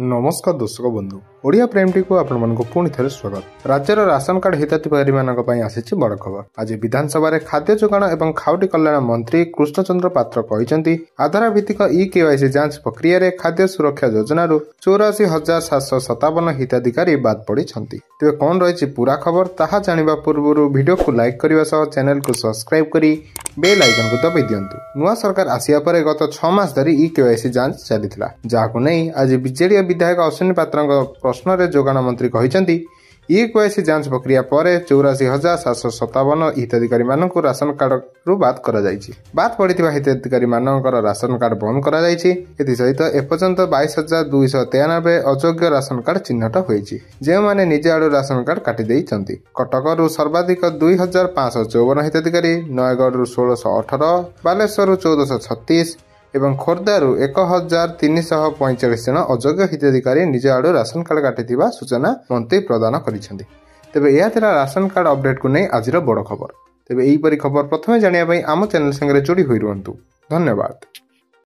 नमस्कार दर्शक बंधु ओडिया प्राइम टी को आपको पुणी थे स्वागत। राज्यर राशन कार्ड हिताधिकारी आसी बड़ खबर। आज विधानसभा खाद्य जोगाण एवं खाउटी कल्याण मंत्री कृष्णचंद्र पात्र कहते आधार भित्तिक ई-केवाईसी जांच प्रक्रिया खाद्य सुरक्षा योजना 84,757 हिताधिकारी बाद पड़ी। तेज कौन रही पूरा खबर ताहा जानिबा पूर्व वीडियो को लाइक करने सह चैनल को सब्सक्राइब करी बेल आइकन को दबाई दिंतु। नुआ सरकार आसिया पर गत 6 मास धरी ई-केवाईसी जांच चली जहां नहीं आज बीजेडी विधायक अश्विनी पात्र प्रश्न रे जोगाण मंत्री कहते ई-केवाईसी जांच प्रक्रिया पर 84,757 हिताधिकारी मानक राशन कार्ड रु बाद बाद पड़ता हिताधिकारी मानकर राशन कार्ड बंद सहित एपर्यंत 22,293 अयोग्य राशन कार्ड चिन्हट होती जो मैंने निज आड़ राशन कार्ड काटी कटक सर्वाधिक 2,554 हिताधिकारी, नयगढ़ 1,618, बालेश्वर 1,436 एवं खोर्धारू 1,345 जन अयोग्य हिताधिकारी निज आड़ राशन कार्ड काटी सूचना मंत्री प्रदान करिसेंती। तेबे यह राशन कार्ड अपडेट को नहीं आज बड़ खबर। तेबे यहीपरि खबर प्रथमे जानिया आम चैनल संगे जोड़ी होई रुहंतु। धन्यवाद।